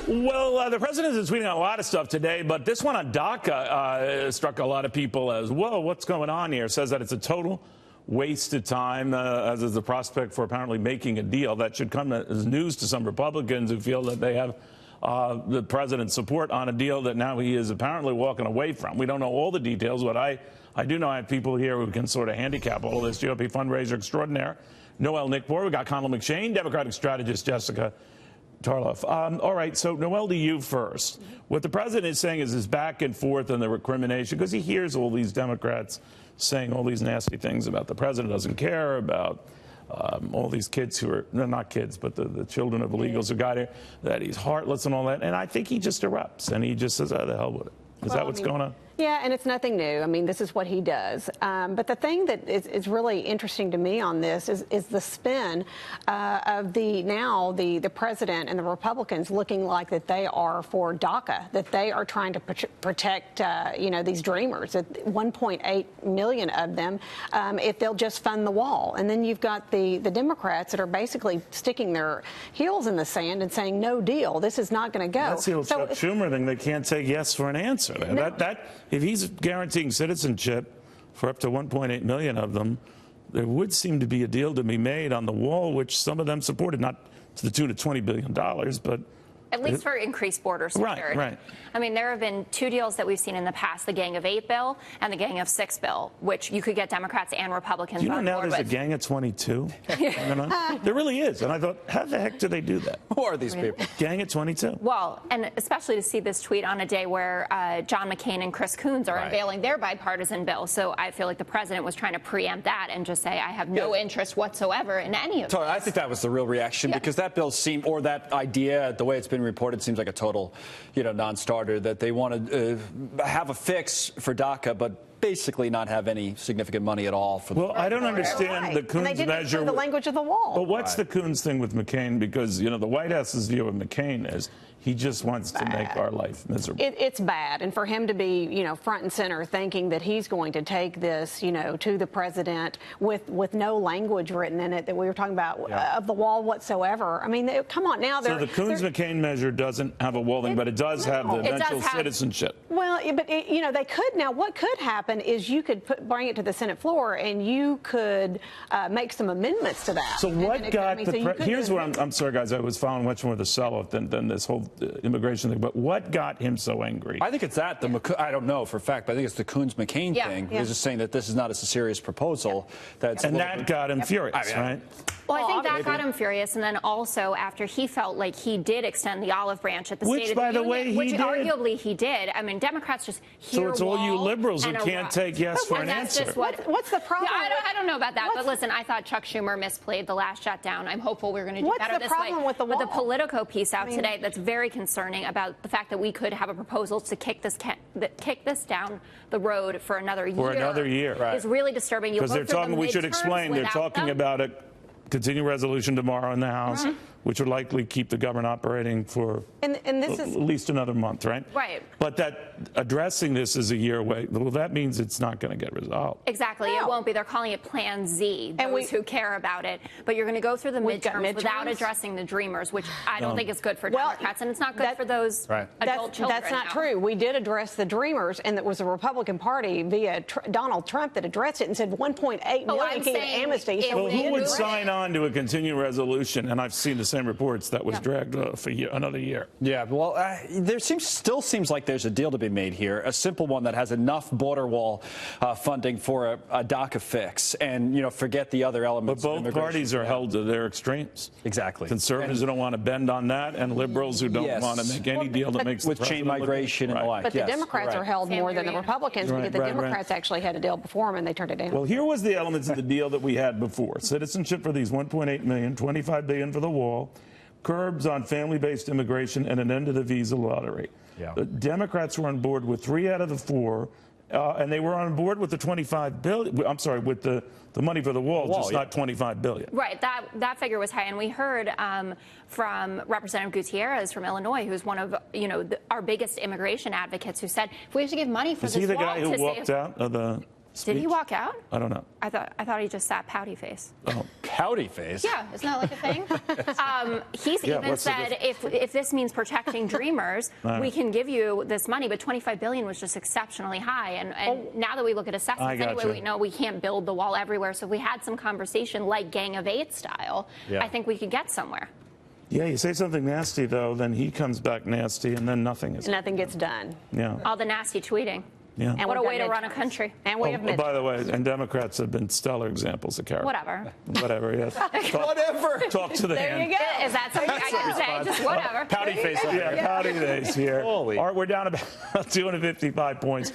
Well, the president is tweeting out a lot of stuff today, but this one on DACA struck a lot of people as, whoa, what's going on here? Says that it's a total waste of time, as is the prospect for apparently making a deal. That should come as news to some Republicans who feel that they have the president's support on a deal that now he is apparently walking away from. We don't know all the details, but I do know I have people here who can sort of handicap all of this. GOP fundraiser extraordinaire, Noelle Nikpour. We got Connell McShane, Democratic strategist Jessica Tarlov. All right, so Noelle, to you first. What the president is saying is this back and forth and the recrimination, because he hears all these Democrats saying all these nasty things about the president doesn't care, about all these kids who are, no, not kids, but the children of illegals who got here, that he's heartless and all that. And I think he just erupts and he just says, oh, the hell with it. Is that what's going on? Yeah, and it's nothing new. I mean, this is what he does. But the thing that is really interesting to me on this is the spin of the president and the Republicans looking like that they are for DACA, that they are trying to protect, these dreamers, 1.8 million of them, if they'll just fund the wall. And then you've got the Democrats that are basically sticking their heels in the sand and saying, no deal, this is not going to go. That's the old Chuck Schumer thing. They can't take yes for an answer. No. If he's guaranteeing citizenship for up to 1.8 million of them, there would seem to be a deal to be made on the wall, which some of them supported, not to the tune of $20 billion, but at least for increased border security. Right. I mean, there have been two deals that we've seen in the past, the Gang of 8 bill and the Gang of 6 bill, which you could get Democrats and Republicans on board with. You know now there's a Gang of 22? There really is. And I thought, how the heck do they do that? Who are these people? Gang of 22. Well, and especially to see this tweet on a day where John McCain and Chris Coons are unveiling their bipartisan bill. So I feel like the president was trying to preempt that and just say, I have no interest whatsoever in any of it. I think that was the real reaction because that bill seemed, or that idea, the way it's been reported, seems like a total, non-starter, that they want to have a fix for DACA, but basically not have any significant money at all for the I don't understand the Coons measure. The language of the wall. But what's the Coons thing with McCain? Because, the White House's view of McCain is he just wants to make our life miserable. It's bad. And for him to be, front and center thinking that he's going to take this, to the president with no language written in it that we were talking about of the wall whatsoever. I mean, come on now. So the Coons-McCain measure doesn't have a wall thing, but it does have the eventual citizenship. Well, but, they could. Now, what could happen is you could bring it to the Senate floor and you could make some amendments to that. So what got here's where I'm sorry, guys, I was following much more the sell-off than this whole immigration thing, but what got him so angry? I think it's that. I don't know for a fact, but I think it's the Coons-McCain thing. He's just saying that this is not a serious proposal. And that got him furious, right? Well, I think that got him furious, and then also after he felt like he did extend the olive branch at the State of the Union, which arguably he did. I mean, Democrats just hear so it's all you liberals who can't take yes for an answer. What's the problem? I don't know about that, but listen, I thought Chuck Schumer misplayed the last shutdown. I'm hopeful we're going to do better this way. What's the problem with the wall? But the Politico piece out today that's very concerning about the fact that we could have a proposal to kick this down the road for another year. For another year, right? Is really distirbing. Because they're talking. We should explain. They're talking about a continuing resolution tomorrow in the House, which would likely keep the government operating for at least another month, right? Right. But that addressing this is a year away. Well, that means it's not going to get resolved. Exactly. No. It won't be. They're calling it Plan Z, those who care about it. But you're going to go through the midterms without addressing the dreamers, which I don't think is good for Democrats, and it's not good for those adult children. That's not true. We did address the dreamers, and it was the Republican Party via Donald Trump that addressed it and said 1.8 million can get amnesty. So who would sign on to a continuing resolution? And I've seen the same reports that was dragged for another year. Yeah, well, there still seems like there's a deal to be made here, a simple one that has enough border wall funding for a DACA fix, and forget the other elements. But both parties are held to their extremes. Exactly. Conservatives who don't want to bend on that, and liberals who don't want to make any deal that makes with chain migration and the like. But the Democrats are held more than the Republicans because the Democrats actually had a deal before them and they turned it down. Well, here was the elements of the deal that we had before: citizenship for these 1.8 million, 25 billion for the wall, curbs on family-based immigration, and an end to the visa lottery. The Democrats were on board with 3 out of the 4, and they were on board with the 25 billion. I'm sorry, with the money for the wall, just not 25 billion. Right. That figure was high, and we heard from Representative Gutierrez from Illinois, who's one of our biggest immigration advocates, who said if we have to give money for this wall, is he the guy who walked out of the Did he walk out? I don't know. I thought he just sat pouty face. Oh. Pouty face? Yeah, isn't that like a thing? He's Yeah, even said if this means protecting dreamers, we can give you this money. But $25 billion was just exceptionally high. And now that we look at assessments anyway, we know we can't build the wall everywhere. So if we had some conversation like Gang of Eight style, I think we could get somewhere. Yeah, you say something nasty, though, then he comes back nasty, and then nothing gets done. Yeah. All the nasty tweeting. Yeah. And what a way to run a country. And we have by the way, and Democrats have been stellar examples of character. Whatever. Yes. Whatever. Talk to the There hand. you go. Is that something I can say? Just whatever. Pouty face. Yeah, pouty face here. Holy. All right, we're down about 255 points.